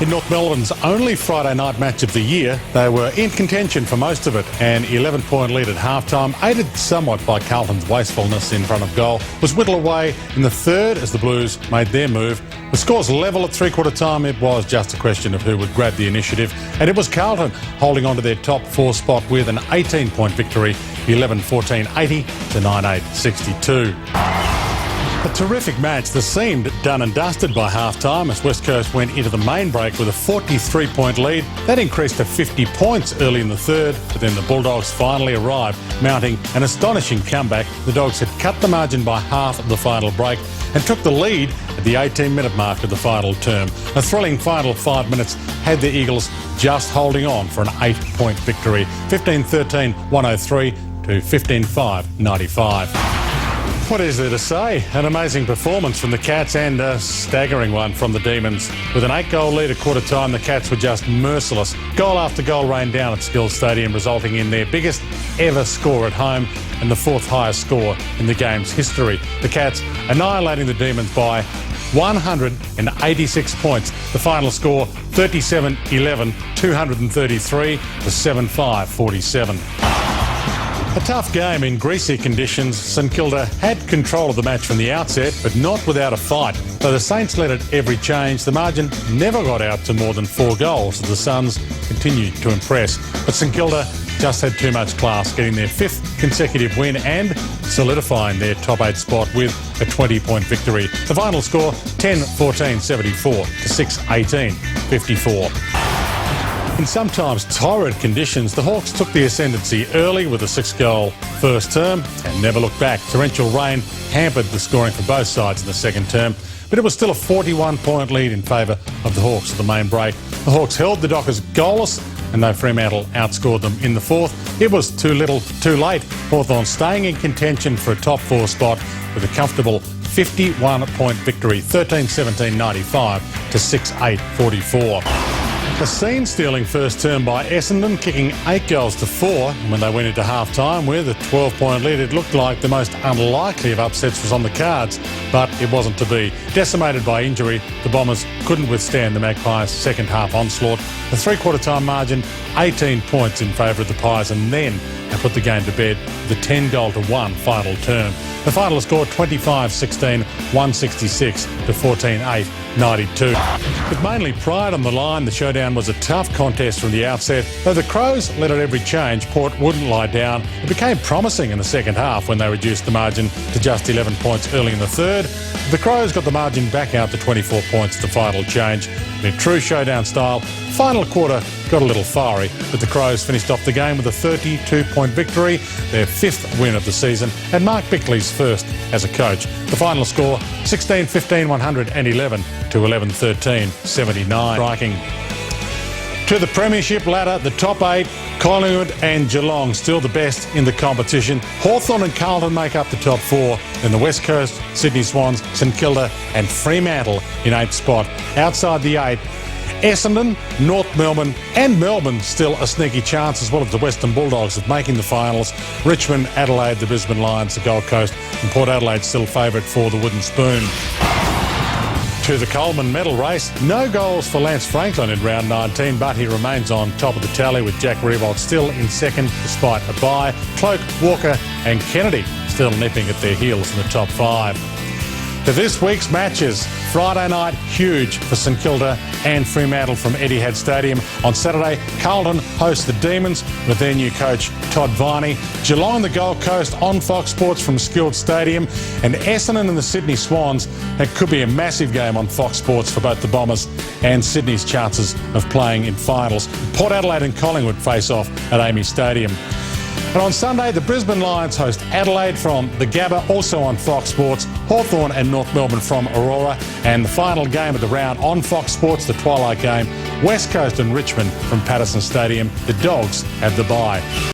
In North Melbourne's only Friday night match of the year, they were in contention for most of it. An 11-point lead at halftime, aided somewhat by Carlton's wastefulness in front of goal, was whittled away in the third as the Blues made their move. The score's level at three-quarter time. It was just a question of who would grab the initiative, and it was Carlton holding on to their top four spot with an 18-point victory, 11-14-80 to 9-8-62. A terrific match that seemed done and dusted by half-time as West Coast went into the main break with a 43-point lead. That increased to 50 points early in the third, but then the Bulldogs finally arrived, mounting an astonishing comeback. The Dogs had cut the margin by half of the final break and took the lead at the 18-minute mark of the final term. A thrilling final 5 minutes had the Eagles just holding on for an 8-point victory, 15-13, 103 to 15-5, 95. What is there to say? An amazing performance from the Cats and a staggering one from the Demons. With an 8-goal lead at quarter time, the Cats were just merciless. Goal after goal rained down at Skills Stadium, resulting in their biggest ever score at home and the fourth highest score in the game's history. The Cats annihilating the Demons by 186 points. The final score 37-11, 233 to 7-5-47. A tough game in greasy conditions. St Kilda had control of the match from the outset, but not without a fight. Though the Saints led at every change, the margin never got out to more than 4 goals as the Suns continued to impress. But St Kilda just had too much class, getting their 5th consecutive win and solidifying their top 8 spot with a 20-point victory. The final score 10-14-74 to 6-18-54. In sometimes torrid conditions, the Hawks took the ascendancy early with a 6-goal first term and never looked back. Torrential rain hampered the scoring for both sides in the second term, but it was still a 41-point lead in favour of the Hawks at the main break. The Hawks held the Dockers goalless, and though Fremantle outscored them in the fourth, it was too little, too late. Hawthorn staying in contention for a top 4 spot with a comfortable 51-point victory, 13-17-95 to 6-8-44. A scene-stealing first term by Essendon, kicking 8 goals to 4. When they went into half-time with a 12-point lead, it looked like the most unlikely of upsets was on the cards, but it wasn't to be. Decimated by injury, the Bombers couldn't withstand the Magpies' second-half onslaught. The three-quarter time margin, 18 points in favour of the Pies, and then they put the game to bed with a 10-goal-to-1 final term. The final score 25-16, 166 to 14-8, 92. With mainly pride on the line, the showdown was a tough contest from the outset. Though the Crows led at every change, Port wouldn't lie down. It became promising in the second half when they reduced the margin to just 11 points early in the third. The Crows got the margin back out to 24 points at the final change. In true showdown style, final quarter got a little fiery, but the Crows finished off the game with a 32-point victory, their 5th win of the season, and Mark Bickley's first as a coach. The final score 16-15, 111 to 11-13, 79. Striking. To the Premiership ladder, the top 8, Collingwood and Geelong still the best in the competition. Hawthorn and Carlton make up the top 4. Then the West Coast, Sydney Swans, St Kilda and Fremantle in 8th spot. Outside the 8, Essendon, North Melbourne and Melbourne still a sneaky chance, as well as the Western Bulldogs of making the finals. Richmond, Adelaide, the Brisbane Lions, the Gold Coast and Port Adelaide still favourite for the Wooden Spoon. To the Coleman medal race, no goals for Lance Franklin in round 19, but he remains on top of the tally with Jack Riewoldt still in second despite a bye. Cloke, Walker and Kennedy still nipping at their heels in the top 5. To this week's matches, Friday night huge for St Kilda and Fremantle from Etihad Stadium. On Saturday, Carlton host the Demons with their new coach Todd Viney. Geelong and the Gold Coast on Fox Sports from Skilled Stadium, and Essendon and the Sydney Swans. It could be a massive game on Fox Sports for both the Bombers and Sydney's chances of playing in finals. Port Adelaide and Collingwood face off at AAMI Stadium. And on Sunday, the Brisbane Lions host Adelaide from the Gabba, also on Fox Sports. Hawthorn and North Melbourne from Aurora. And the final game of the round on Fox Sports, the twilight game, West Coast and Richmond from Patterson Stadium. The Dogs have the bye.